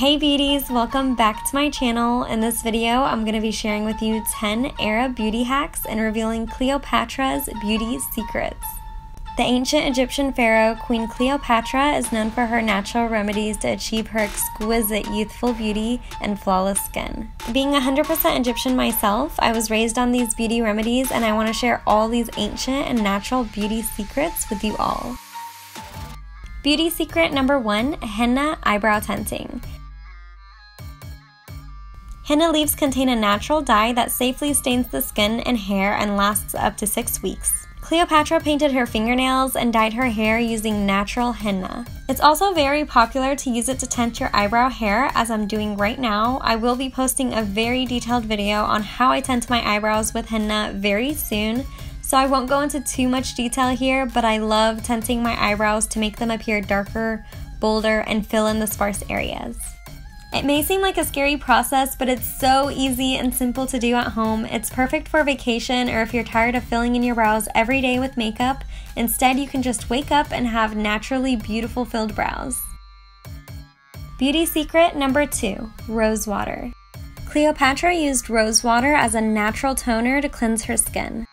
Hey beauties, welcome back to my channel. In this video, I'm going to be sharing with you 10 era beauty hacks and revealing Cleopatra's beauty secrets. The ancient Egyptian pharaoh, Queen Cleopatra, is known for her natural remedies to achieve her exquisite youthful beauty and flawless skin. Being 100% Egyptian myself, I was raised on these beauty remedies and I want to share all these ancient and natural beauty secrets with you all. Beauty secret number 1, henna eyebrow tinting. Henna leaves contain a natural dye that safely stains the skin and hair and lasts up to 6 weeks. Cleopatra painted her fingernails and dyed her hair using natural henna. It's also very popular to use it to tint your eyebrow hair, as I'm doing right now. I will be posting a very detailed video on how I tint my eyebrows with henna very soon, so I won't go into too much detail here, but I love tinting my eyebrows to make them appear darker, bolder, and fill in the sparse areas. It may seem like a scary process, but it's so easy and simple to do at home. It's perfect for vacation or if you're tired of filling in your brows every day with makeup. Instead, you can just wake up and have naturally beautiful filled brows. Beauty secret number 2, rose water. Cleopatra used rose water as a natural toner to cleanse her skin.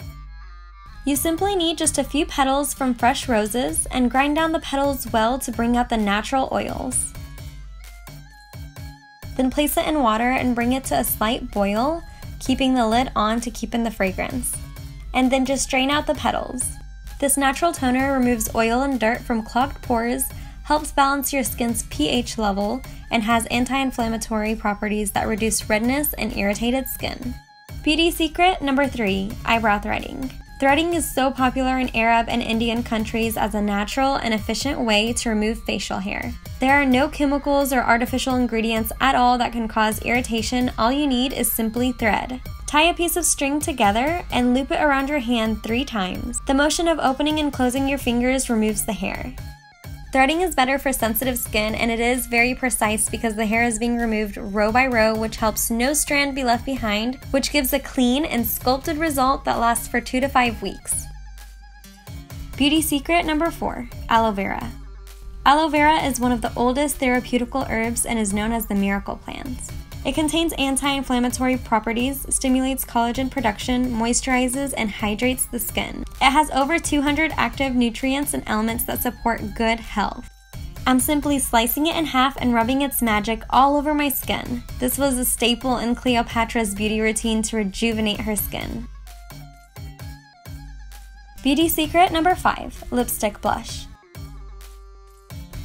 You simply need just a few petals from fresh roses and grind down the petals well to bring out the natural oils. Then place it in water and bring it to a slight boil, keeping the lid on to keep in the fragrance. And then just strain out the petals. This natural toner removes oil and dirt from clogged pores, helps balance your skin's pH level, and has anti-inflammatory properties that reduce redness and irritated skin. Beauty secret number 3, eyebrow threading. Threading is so popular in Arab and Indian countries as a natural and efficient way to remove facial hair. There are no chemicals or artificial ingredients at all that can cause irritation. All you need is simply thread. Tie a piece of string together and loop it around your hand 3 times. The motion of opening and closing your fingers removes the hair. Threading is better for sensitive skin, and it is very precise because the hair is being removed row by row, which helps no strand be left behind, which gives a clean and sculpted result that lasts for 2 to 5 weeks. Beauty secret number 4, aloe vera. Aloe vera is one of the oldest therapeutical herbs and is known as the miracle plant. It contains anti-inflammatory properties, stimulates collagen production, moisturizes, and hydrates the skin. It has over 200 active nutrients and elements that support good health. I'm simply slicing it in half and rubbing its magic all over my skin. This was a staple in Cleopatra's beauty routine to rejuvenate her skin. Beauty secret number 5, lipstick blush.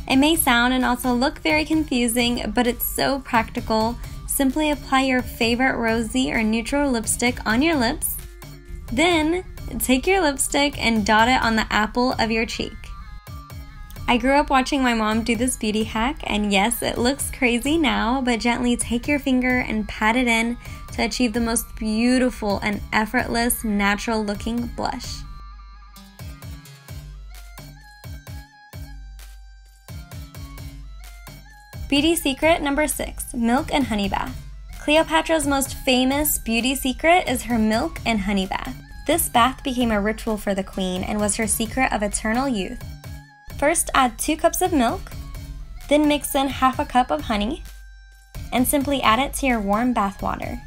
It may sound and also look very confusing, but it's so practical. Simply apply your favorite rosy or neutral lipstick on your lips. Then, take your lipstick and dot it on the apple of your cheek. I grew up watching my mom do this beauty hack, and yes, it looks crazy now, but gently take your finger and pat it in to achieve the most beautiful and effortless, natural looking blush. Beauty secret number 6, milk and honey bath. Cleopatra's most famous beauty secret is her milk and honey bath. This bath became a ritual for the queen and was her secret of eternal youth. First, add 2 cups of milk, then mix in half a cup of honey, and simply add it to your warm bath water.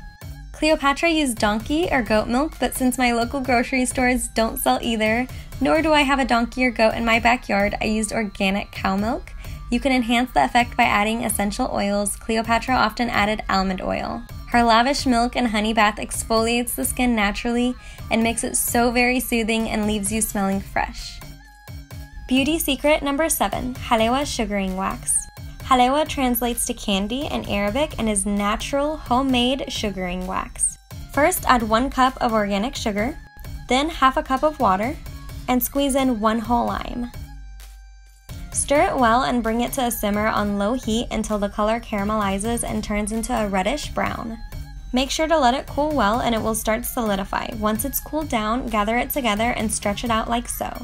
Cleopatra used donkey or goat milk, but since my local grocery stores don't sell either, nor do I have a donkey or goat in my backyard, I used organic cow milk. You can enhance the effect by adding essential oils. Cleopatra often added almond oil. Her lavish milk and honey bath exfoliates the skin naturally and makes it so very soothing and leaves you smelling fresh. Beauty secret number 7, HALAWA sugaring wax. HALAWA translates to candy in Arabic and is natural, homemade sugaring wax. First, add 1 cup of organic sugar, then half a cup of water, and squeeze in 1 whole lime. Stir it well and bring it to a simmer on low heat until the color caramelizes and turns into a reddish brown. Make sure to let it cool well and it will start to solidify. Once it's cooled down, gather it together and stretch it out like so.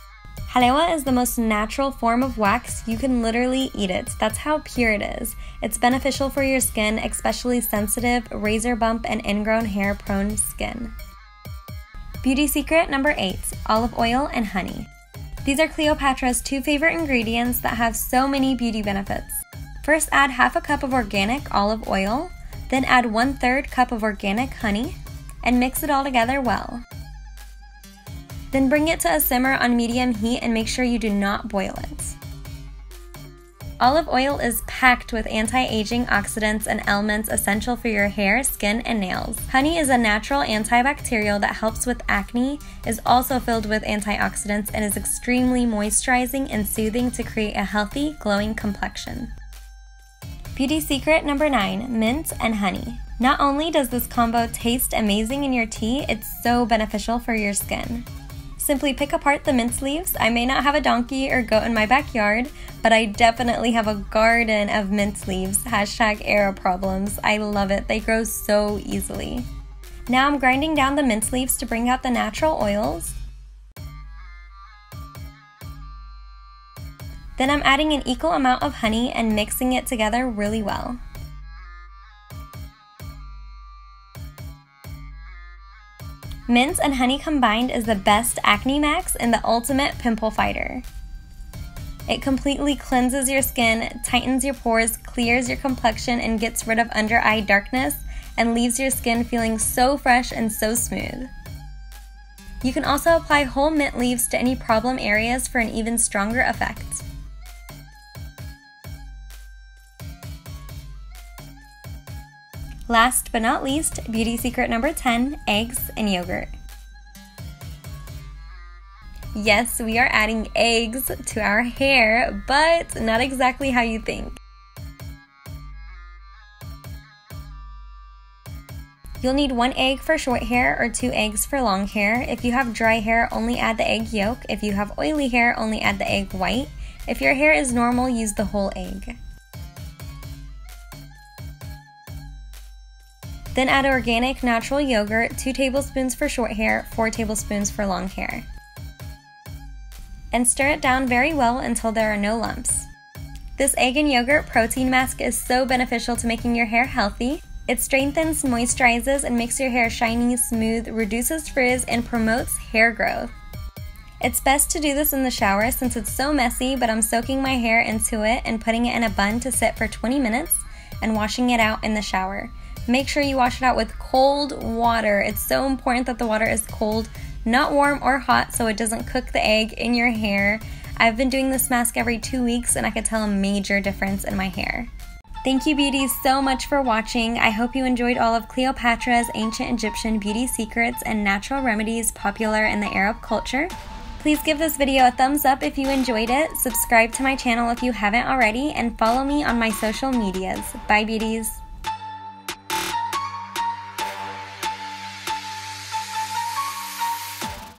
HALAWA is the most natural form of wax. You can literally eat it. That's how pure it is. It's beneficial for your skin, especially sensitive, razor bump, and ingrown hair prone skin. Beauty secret number 8, olive oil and honey. These are Cleopatra's 2 favorite ingredients that have so many beauty benefits. First add half a cup of organic olive oil, then add 1/3 cup of organic honey, and mix it all together well. Then bring it to a simmer on medium heat and make sure you do not boil it. Olive oil is packed with anti-aging oxidants and elements essential for your hair, skin, and nails. Honey is a natural antibacterial that helps with acne, is also filled with antioxidants, and is extremely moisturizing and soothing to create a healthy, glowing complexion. Beauty secret number 9, mint and honey. Not only does this combo taste amazing in your tea, it's so beneficial for your skin. Simply pick apart the mint leaves. I may not have a donkey or goat in my backyard, but I definitely have a garden of mint leaves. #era problems. I love it. They grow so easily. Now I'm grinding down the mint leaves to bring out the natural oils. Then I'm adding an equal amount of honey and mixing it together really well. Mint and honey combined is the best acne max and the ultimate pimple fighter. It completely cleanses your skin, tightens your pores, clears your complexion, and gets rid of under-eye darkness and leaves your skin feeling so fresh and so smooth. You can also apply whole mint leaves to any problem areas for an even stronger effect. Last but not least, beauty secret number 10, eggs and yogurt. Yes, we are adding eggs to our hair, but not exactly how you think. You'll need 1 egg for short hair or 2 eggs for long hair. If you have dry hair, only add the egg yolk. If you have oily hair, only add the egg white. If your hair is normal, use the whole egg. Then add organic natural yogurt, 2 tablespoons for short hair, 4 tablespoons for long hair. And stir it down very well until there are no lumps. This egg and yogurt protein mask is so beneficial to making your hair healthy. It strengthens, moisturizes, and makes your hair shiny, smooth, reduces frizz, and promotes hair growth. It's best to do this in the shower since it's so messy, but I'm soaking my hair into it and putting it in a bun to sit for 20 minutes and washing it out in the shower. Make sure you wash it out with cold water. It's so important that the water is cold, not warm or hot, so it doesn't cook the egg in your hair. I've been doing this mask every 2 weeks and I could tell a major difference in my hair. Thank you beauties so much for watching. I hope you enjoyed all of Cleopatra's ancient Egyptian beauty secrets and natural remedies popular in the Arab culture. Please give this video a thumbs up if you enjoyed it, subscribe to my channel if you haven't already, and follow me on my social medias. Bye beauties!